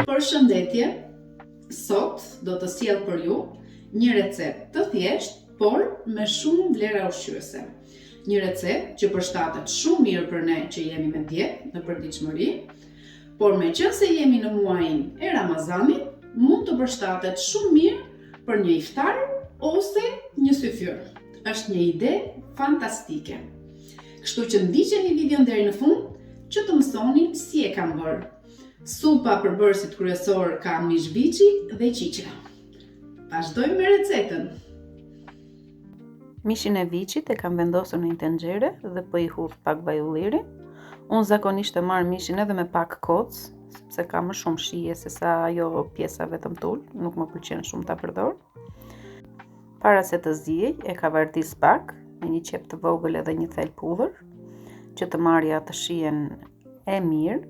Përshëndetje, sot do të sjell për ju një recetë të thjeshtë, por me shumë vlera ushqyese. Një recetë që përshtatet shumë mirë për ne që jemi me dietë në përditshmëri, por meqense jemi në muajin e Ramazanit, mund të përshtatet shumë mirë për një iftar ose një syfyr. Është një ide fantastike. Kështu që ndiqeni videon deri në fund që të mësoni si e kam bërë. Supa përbërësit kryesor ka mish viçi dhe qiqra. Vazhdojmë me recetën. Mishin e viçit e kam vendosur në një tenxhere dhe po i hudh pak vaj ulliri. Unë zakonisht e marr mishin edhe me pak kocë, sepse ka më shumë shije se sa ajo pjesa vetëm tul, nuk më pëlqen shumë ta përdor. Para se të ziej, e ka vartis pak me një qep të vogël edhe një thel pudhër, që të marrja të shijen e mirë.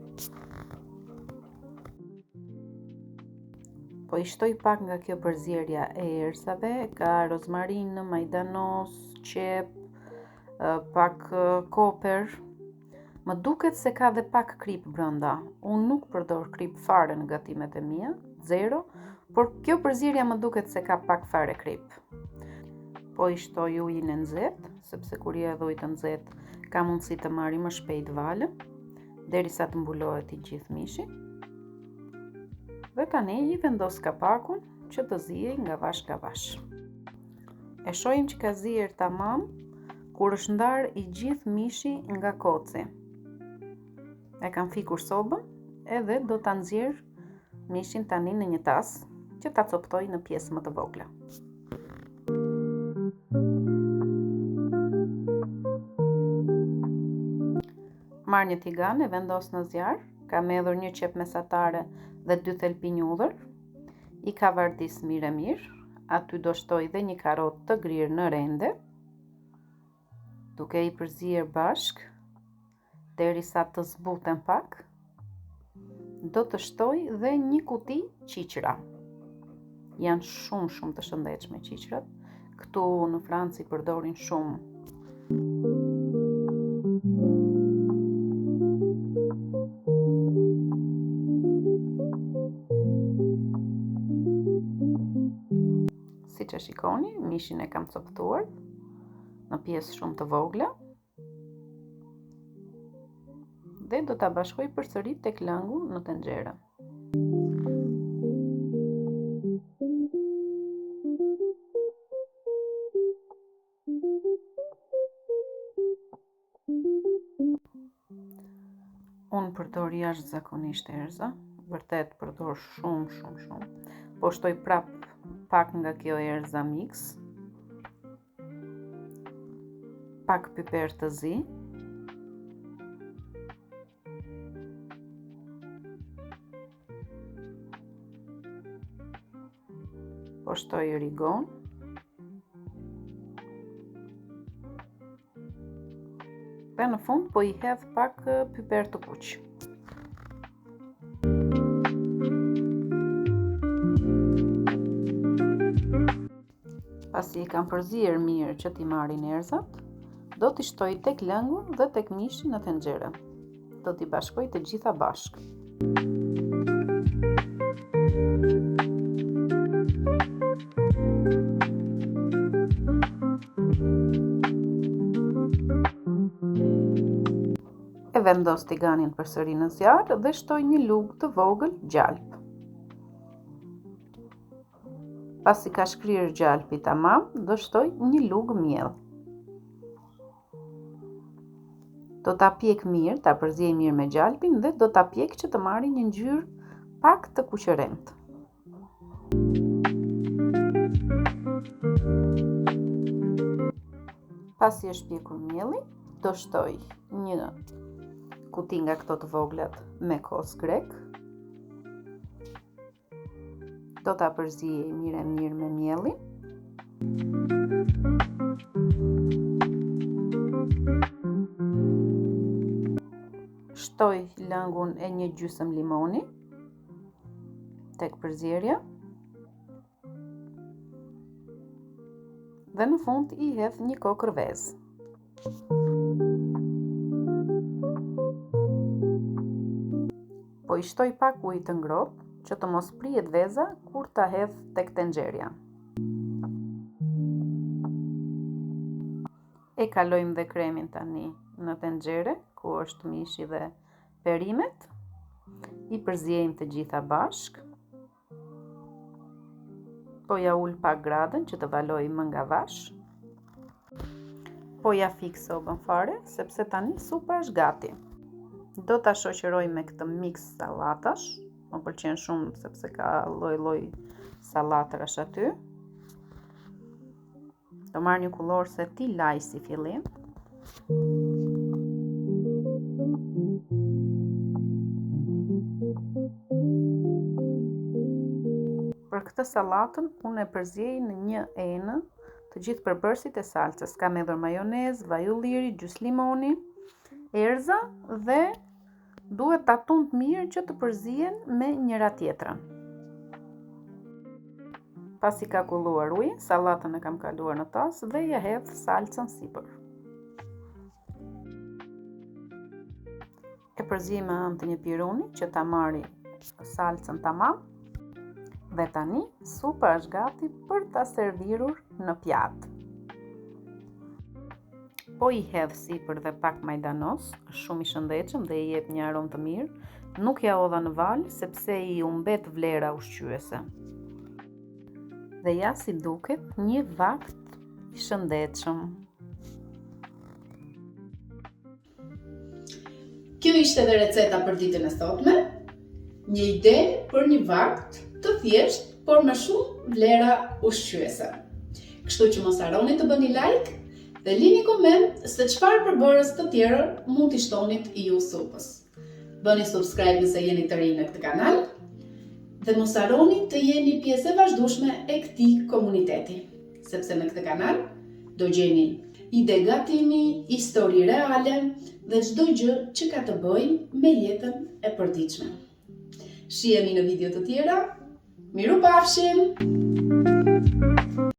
Po i shtoj pak nga kjo përzierja e erësave, ka rozmarinë, majdanos, qep, pak koper. Më duket se ka dhe pak krip brenda. Unë nuk përdor krip fare në gatimet e mia, zero, por kjo përzierja më duket se ka pak fare krip. Po i shtoj ujin e nxehtë, sepse kur i hedh ujë të nxehtë ka mundësi të marrë më shpejt valën, derisa të mbulohet i gjithë mishi. Dhe tani i vendos kapakun që të ziej nga vash. E shohim që ka zier tamam kur është ndar i gjithë mishi nga koci. E kam fikur sobën edhe do ta nxjerr mishin tani në një tas që ta coptoj në pjesë më të vogla. Marr një tigan e vendos në zjarr, kam hedhur një qep mesatare dhe 2 thelpinj hudhër, i ka vardis mirë, aty do shtoj dhe një karotë të grirë në rende, duke i përzier bashk, derisa të zbuten pak, do të shtoj dhe një kuti qiqra. Janë shumë të shëndetshme qiqrat, këtu në Francë i përdorin shumë. Siç e shikoni, mishin e kam coptuar në pjesë shumë të vogla dhe do ta bashkoj përsëri tek lëngu në tenxhere. Unë përdor jashtëzakonisht erëza, vërtet përdor shumë. Po shtoj prap pak nga kjo erëza mix, pak piper të zi, po shtoj origon, dhe në fund po i hedh pak piper të kuq. Pasi i kam përzier mirë që t'i marrin erëzat, do t'i shtoj tek lëngu dhe tek mishi në tenxhere. Do t'i bashkoj të gjitha bashkë. E vendos tiganin përsëri në zjarr dhe shtoj një lugë të vogël gjalp. Pasi ka shkrirë gjalpi tamam, do shtoj një lugë miell. Do ta pjek mirë, ta përziej mirë me gjalpin dhe do ta pjek që të marrë një ngjyrë pak të kuqërentë. Pasi është pjekur mielli, do shtoj një kuti nga këto të voglat me kos grek. Do ta përziej mirë me miellin. Shtoj lëngun e një gjysmë limoni tek përzierja. Dhe në fund i hedh një kokër vezë. po i shtoj pak ujë të ngrohtë që të mos prihet veza kur ta hedh tek tenxherja. E kalojmë dhe kremin tani në tenxhere ku është mishi dhe perimet. I përziejmë të gjitha bashk. Po ja ul pak gradën që të valoj më nga vash. Po ja fik sobën fare sepse tani supa është gati. Do ta shoqëroj me këtë mix sallatash. Më pëlqen shumë sepse ka lloj sallatrash aty. Do marr një kullor se ti laj si fillim. Për këtë sallatën unë e përziej në një enë të gjithë përbërësit e salcës. Kam hedhur majonez, vaj ulliri, gjys limoni, erza dhe duhet ta tund mirë që të përzihen me njëra tjetrën. Pasi ka kulluar uji, sallatën e kam kaluar në tas dhe ja hedh salcën sipër. E përziej me anë të një piruni që ta marri salcën tamam. Dhe tani supa është gati për ta servirur në pjatë. Po i hedh sipër dhe pak majdanos, është shumë i shëndetshëm dhe i jep një aromë të mirë. Nuk ja hodha në val sepse i humbet vlera ushqyese. Dhe ja si duket një vakt i shëndetshëm. Kjo ishte edhe receta për ditën e sotme. Një ide për një vakt të thjesht, por me shumë vlera ushqyese. Kështu që mos harroni të bëni like dhe lini koment se çfarë përbërës të tjerë mund t'i shtonit ju supës. Bëni subscribe nëse jeni të rinj në këtë kanal dhe mos harroni të jeni pjesë e vazhdueshme e këtij komuniteti, sepse në këtë kanal do gjeni ide gatimi, histori reale dhe çdo gjë që ka të bëjë me jetën e përditshme. Shihemi në video të tjera. Miru pafshim!